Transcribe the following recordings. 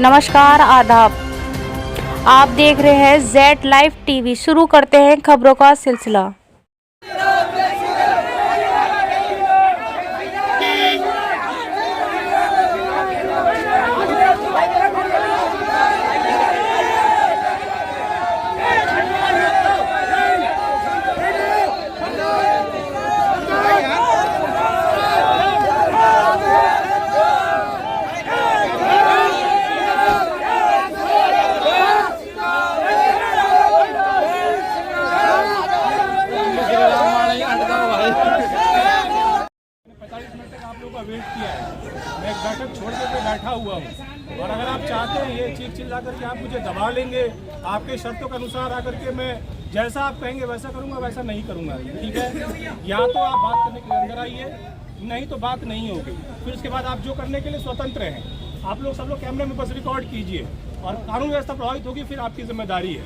नमस्कार, आदाब। आप देख रहे हैं जेड लाइव टीवी। शुरू करते हैं खबरों का सिलसिला। वेट किया है, मैं एक बैठक छोड़ के बैठा हुआ हूँ और अगर आप चाहते हैं ये चीख चिल्ला करके आप मुझे दबा लेंगे, आपके शर्तों के अनुसार आकर के मैं जैसा आप कहेंगे वैसा करूँगा, वैसा नहीं करूँगा। ठीक है, या तो आप बात करने के लिए अंदर आइए, नहीं तो बात नहीं होगी। फिर उसके बाद आप जो करने के लिए स्वतंत्र हैं। आप लोग सब लोग कैमरे में बस रिकॉर्ड कीजिए और कानून व्यवस्था प्रभावित होगी, फिर आपकी जिम्मेदारी है।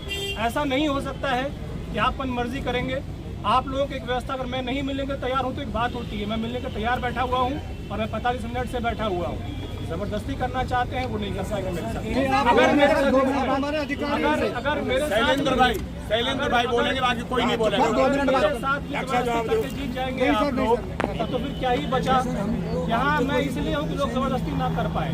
ऐसा नहीं हो सकता है कि आप मन मर्जी करेंगे। आप लोगों की एक व्यवस्था अगर मैं नहीं मिलने के तैयार हूँ तो एक बात होती है, मैं मिलने के तैयार बैठा हुआ हूँ और मैं 45 मिनट से बैठा हुआ हूँ। जबरदस्ती करना चाहते हैं वो नहीं कर पाएंगे मेरे साथ। अगर मेरे शैलेंद्र भाई बोलेंगे, बाकी कोई नहीं बोलेगा। जीत जाएंगे आप लोग तो फिर क्या ही बचा। यहाँ मैं इसलिए हूँ कि लोग जबरदस्ती ना कर पाए।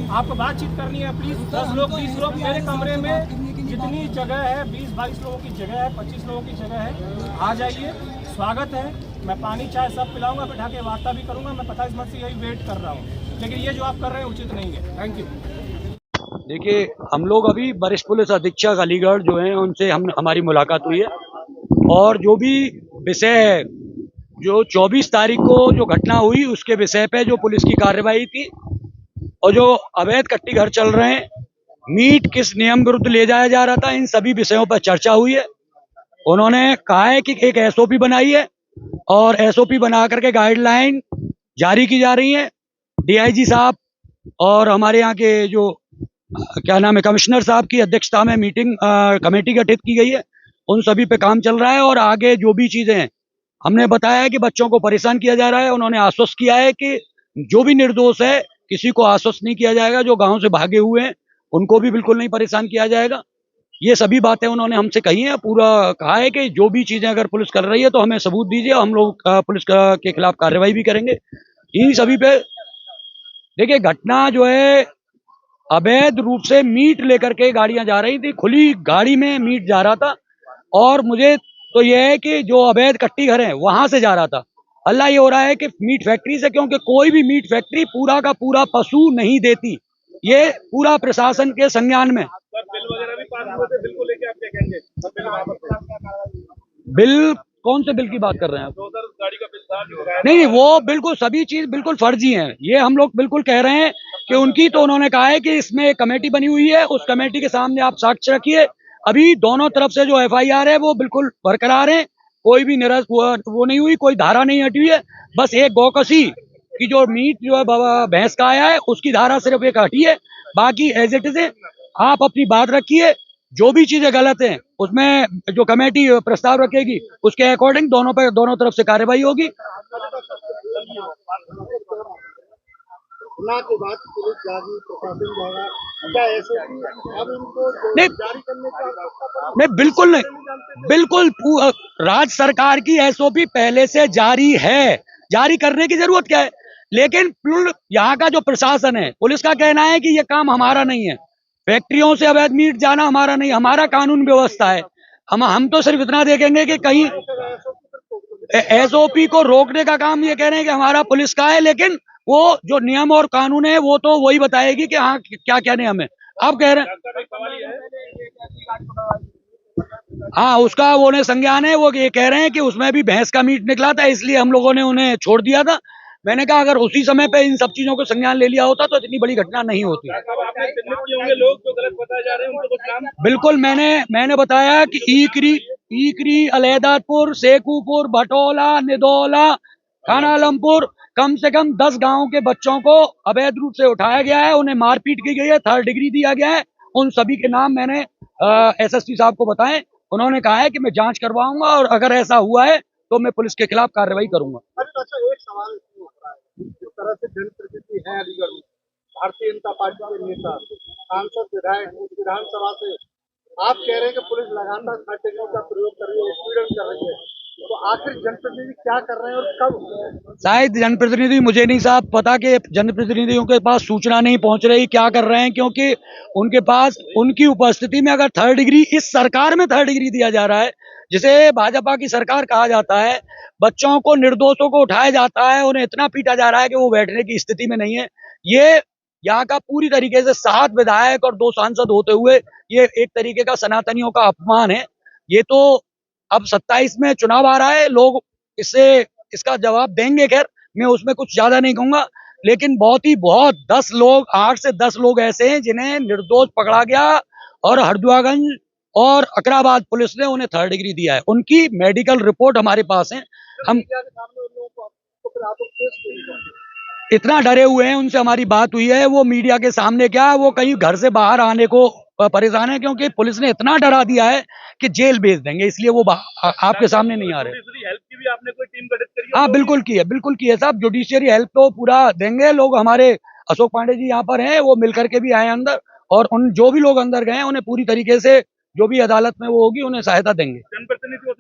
आपको बातचीत करनी है, प्लीज 10 लोग 20 लोग मेरे कमरे में जितनी जगह है, 20-22 लोगों की जगह है, 25 लोगों की जगह है, आ जाइए। स्वागत है। मैं पानी चाय सब पिलाऊंगा, बैठा के वार्ता भी करूंगा। मैं 45 मिनट से यही वेट कर रहा हूँ, लेकिन ये जो आप कर रहे हैं उचित नहीं है। Thank you. देखिए, हम लोग अभी वरिष्ठ पुलिस अधीक्षक अलीगढ़ जो हैं उनसे हमारी मुलाकात हुई है और जो भी विषय है, जो 24 तारीख को जो घटना हुई उसके विषय पे जो पुलिस की कार्रवाई थी और जो अवैध कट्टी घर चल रहे हैं, मीट किस नियम विरुद्ध ले जाया जा रहा था, इन सभी विषयों पर चर्चा हुई है। उन्होंने कहा है कि एक एसओपी बनाई है और एसओपी बना करके गाइडलाइन जारी की जा रही है। डीआईजी साहब और हमारे यहाँ के जो क्या नाम है कमिश्नर साहब की अध्यक्षता में मीटिंग कमेटी गठित की गई है। उन सभी पे काम चल रहा है और आगे जो भी चीजें हैं, हमने बताया है कि बच्चों को परेशान किया जा रहा है। उन्होंने आश्वस्त किया है कि जो भी निर्दोष है किसी को आश्वस्त नहीं किया जाएगा। जो गांव से भागे हुए हैं उनको भी बिल्कुल नहीं परेशान किया जाएगा। ये सभी बातें उन्होंने हमसे कही हैं। पूरा कहा है कि जो भी चीजें अगर पुलिस कर रही है तो हमें सबूत दीजिए, हम लोग पुलिस के खिलाफ कार्रवाई भी करेंगे। इन सभी पे देखिए, घटना जो है अवैध रूप से मीट लेकर के गाड़ियां जा रही थी, खुली गाड़ी में मीट जा रहा था और मुझे तो यह है कि जो अवैध कट्टी घर है वहां से जा रहा था। हल्ला ये हो रहा है कि मीट फैक्ट्री से, क्योंकि कोई भी मीट फैक्ट्री पूरा का पूरा पशु नहीं देती। ये पूरा प्रशासन के संज्ञान में। बिल वगैरह भी पास हुए थे, बिल को लेके आप क्या कहेंगे? बिल कौन से बिल की बात कर रहे हैं आप? गाड़ी का बिल था नहीं, वो बिल्कुल सभी चीज बिल्कुल फर्जी है। ये हम लोग बिल्कुल कह रहे हैं कि उनकी तो उन्होंने कहा है कि इसमें एक कमेटी बनी हुई है, उस कमेटी के सामने आप साक्ष्य रखिए। अभी दोनों तरफ से जो एफआईआर है वो बिल्कुल बरकरार है, कोई भी निरस्त वो नहीं हुई, कोई धारा नहीं हटी हुई है। बस एक गौकसी की जो मीट जो है भैंस का आया है उसकी धारा सिर्फ एक हटी है, बाकी एज इट इज है। आप अपनी बात रखिए, जो भी चीजें गलत हैं उसमें जो कमेटी प्रस्ताव रखेगी उसके अकॉर्डिंग दोनों तरफ से कार्रवाई होगी। के बाद पुलिस जाएगी, प्रशासन जाएगा, क्या एसओपी अब इनको जारी करने का? नहीं, बिल्कुल नहीं, बिल्कुल राज्य सरकार की एसओपी पहले से जारी है, जारी करने की जरूरत क्या है। लेकिन यहाँ का जो प्रशासन है, पुलिस का कहना है कि ये काम हमारा नहीं है, फैक्ट्रियों से अवैध मीट जाना हमारा नहीं, हमारा कानून व्यवस्था है। हम तो सिर्फ इतना देखेंगे कि कहीं एसओपी को रोकने का काम ये कह रहे हैं कि हमारा पुलिस का है, लेकिन वो जो नियम और कानून है वो तो वही बताएगी कि हाँ क्या क्या नियम है। आप कह रहे हैं हाँ, उसका वो उन्हें संज्ञान है। वो ये कह रहे हैं कि उसमें भी भैंस का मीट निकला था, इसलिए हम लोगों ने उन्हें छोड़ दिया था। मैंने कहा अगर उसी समय पे इन सब चीजों को संज्ञान ले लिया होता तो इतनी बड़ी घटना नहीं होती। लोग जो गलत बताए जा रहे हैं उनको कुछ नाम बिल्कुल, मैंने बताया कि ईकरी, अलैदापुर, शेखुपुर, भटोला, निदौला, खाना आलमपुर, कम से कम 10 गांवों के बच्चों को अवैध रूप से उठाया गया है, उन्हें मारपीट की गई है, 3rd डिग्री दिया गया है। उन सभी के नाम मैंने एसएसपी साहब को बताएं। उन्होंने कहा है कि मैं जांच करवाऊंगा और अगर ऐसा हुआ है तो मैं पुलिस के खिलाफ कार्रवाई करूंगा। अच्छा, एक सवाल उठ रहा है, जिस तरह से जन प्रकृति है अलीगढ़ में, भारतीय जनता पार्टी के नेता, सांसद, विधायक विधानसभा से आप कह रहे हैं कि पुलिस लगातार हथियारों का प्रयोग कर रही है, उत्पीड़न कर रही है, तो आखिर जनप्रतिनिधि क्या कर रहे हैं और कब? शायद जनप्रतिनिधि, मुझे नहीं साहब पता कि जनप्रतिनिधियों के पास सूचना नहीं पहुंच रही क्या कर रहे हैं, क्योंकि उनके पास उनकी उपस्थिति में अगर थर्ड डिग्री, इस सरकार में थर्ड डिग्री दिया जा रहा है जिसे भाजपा की सरकार कहा जाता है, बच्चों को, निर्दोषों को उठाया जाता है, उन्हें इतना पीटा जा रहा है कि वो बैठने की स्थिति में नहीं है। ये यहाँ का पूरी तरीके से 7 विधायक और 2 सांसद होते हुए ये एक तरीके का सनातनियों का अपमान है। ये तो अब 27 में चुनाव आ रहा है, लोग इसका जवाब देंगे। खैर मैं उसमें कुछ ज्यादा नहीं कहूंगा, लेकिन बहुत 8 से 10 लोग ऐसे हैं जिन्हें निर्दोष पकड़ा गया और हरदुआगंज और अकराबाद पुलिस ने उन्हें थर्ड डिग्री दिया है। उनकी मेडिकल रिपोर्ट हमारे पास है। हम मीडिया के सामने उन लोगों को तो फिर आप लोग केस क्यों नहीं करते? इतना डरे हुए हैं, उनसे हमारी बात हुई है, वो मीडिया के सामने क्या, वो कहीं घर से बाहर आने को परेशान है, क्योंकि पुलिस ने इतना डरा दिया है कि जेल भेज देंगे, इसलिए वो आपके सामने नहीं आ रहे। हेल्प की भी आपने कोई टीम गठित करी है? हाँ बिल्कुल की है साहब, जुडिशियरी हेल्प तो पूरा देंगे लोग। हमारे अशोक पांडे जी यहाँ पर हैं, वो मिलकर के भी आए अंदर, और उन जो भी लोग अंदर गए उन्हें पूरी तरीके से जो भी अदालत में वो होगी उन्हें सहायता देंगे। जनप्रतिनिधियों